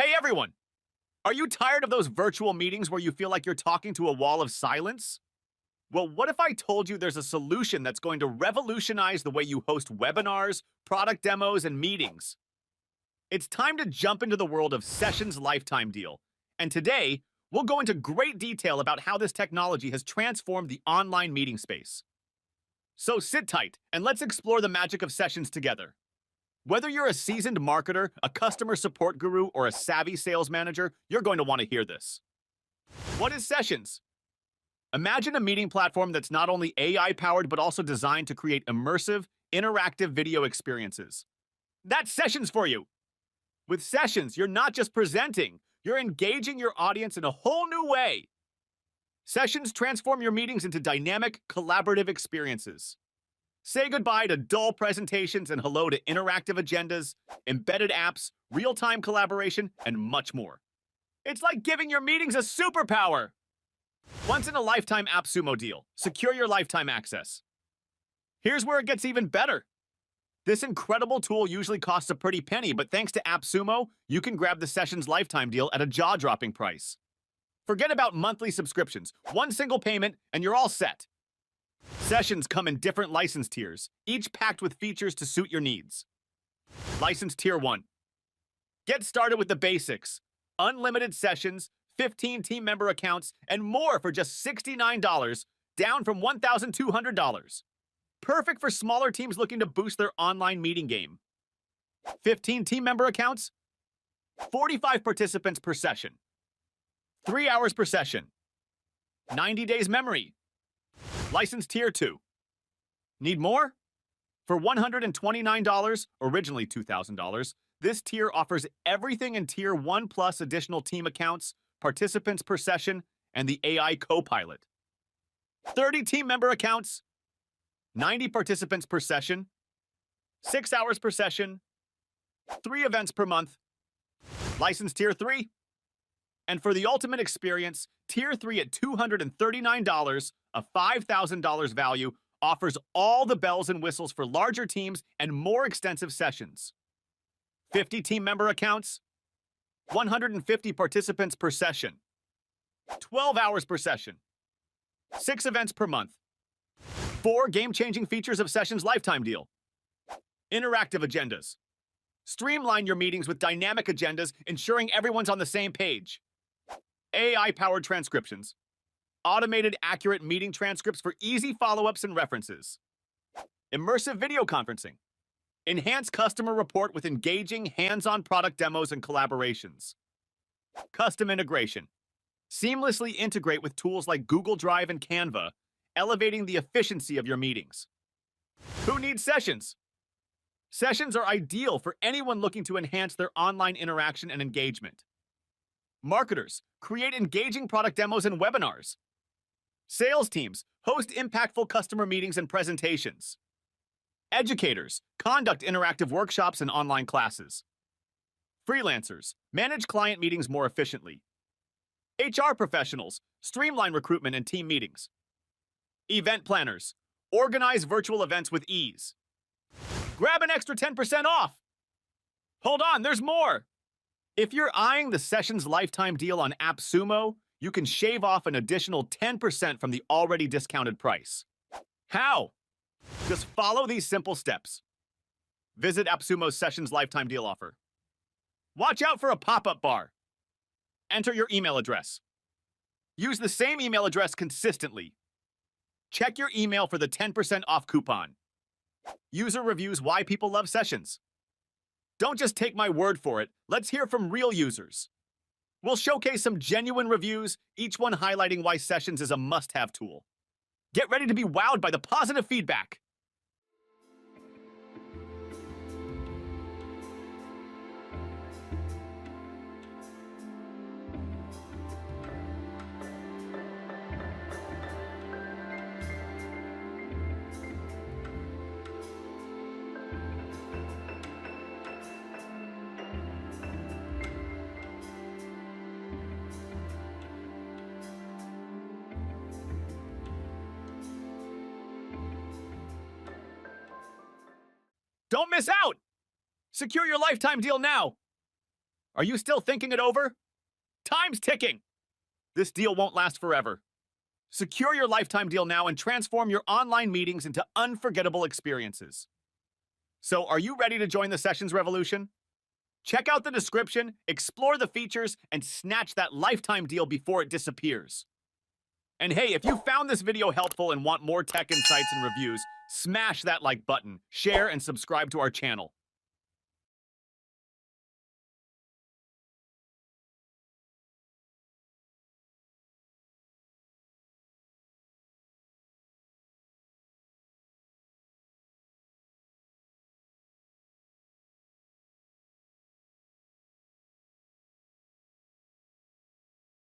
Hey everyone! Are you tired of those virtual meetings where you feel like you're talking to a wall of silence? Well, what if I told you there's a solution that's going to revolutionize the way you host webinars, product demos, and meetings? It's time to jump into the world of Sessions Lifetime Deal. And today, we'll go into great detail about how this technology has transformed the online meeting space. So sit tight and let's explore the magic of Sessions together. Whether you're a seasoned marketer, a customer support guru, or a savvy sales manager, you're going to want to hear this. What is Sessions? Imagine a meeting platform that's not only AI-powered but also designed to create immersive, interactive video experiences. That's Sessions for you! With Sessions, you're not just presenting, you're engaging your audience in a whole new way. Sessions transform your meetings into dynamic, collaborative experiences. Say goodbye to dull presentations and hello to interactive agendas, embedded apps, real-time collaboration, and much more. It's like giving your meetings a superpower! Once-in-a-lifetime AppSumo deal. Secure your lifetime access. Here's where it gets even better. This incredible tool usually costs a pretty penny, but thanks to AppSumo, you can grab the Sessions Lifetime deal at a jaw-dropping price. Forget about monthly subscriptions. One single payment, and you're all set. Sessions come in different license tiers, each packed with features to suit your needs. License Tier 1. Get started with the basics. Unlimited sessions, 15 team member accounts, and more for just $69, down from $1,200. Perfect for smaller teams looking to boost their online meeting game. 15 team member accounts, 45 participants per session, 3 hours per session, 90 days memory. License Tier 2. Need more? For $129, originally $2,000, this tier offers everything in Tier 1 plus additional team accounts, participants per session, and the AI Copilot. 30 team member accounts, 90 participants per session, 6 hours per session, 3 events per month. License Tier 3. And for the ultimate experience, Tier 3 at $239, a $5,000 value, offers all the bells and whistles for larger teams and more extensive sessions. 50 team member accounts, 150 participants per session, 12 hours per session, 6 events per month. 4 game-changing features of Sessions Lifetime Deal. Interactive agendas. Streamline your meetings with dynamic agendas, ensuring everyone's on the same page. AI-powered transcriptions. Automated, accurate meeting transcripts for easy follow-ups and references. Immersive video conferencing. Enhance customer rapport with engaging, hands-on product demos and collaborations. Custom integration. Seamlessly integrate with tools like Google Drive and Canva, elevating the efficiency of your meetings. Who needs Sessions? Sessions are ideal for anyone looking to enhance their online interaction and engagement. Marketers, create engaging product demos and webinars. Sales teams, host impactful customer meetings and presentations. Educators, conduct interactive workshops and online classes. Freelancers, manage client meetings more efficiently. HR professionals, streamline recruitment and team meetings. Event planners, organize virtual events with ease. Grab an extra 10% off! Hold on, there's more! If you're eyeing the Sessions Lifetime deal on AppSumo, you can shave off an additional 10% from the already discounted price. How? Just follow these simple steps. Visit AppSumo's Sessions Lifetime deal offer. Watch out for a pop-up bar. Enter your email address. Use the same email address consistently. Check your email for the 10% off coupon. User reviews why people love Sessions. Don't just take my word for it. Let's hear from real users. We'll showcase some genuine reviews, each one highlighting why Sessions is a must-have tool. Get ready to be wowed by the positive feedback. Don't miss out! Secure your lifetime deal now! Are you still thinking it over? Time's ticking! This deal won't last forever. Secure your lifetime deal now and transform your online meetings into unforgettable experiences. So, are you ready to join the sessions revolution? Check out the description, explore the features, and snatch that lifetime deal before it disappears. And hey, if you found this video helpful and want more tech insights and reviews, smash that like button, share, and subscribe to our channel.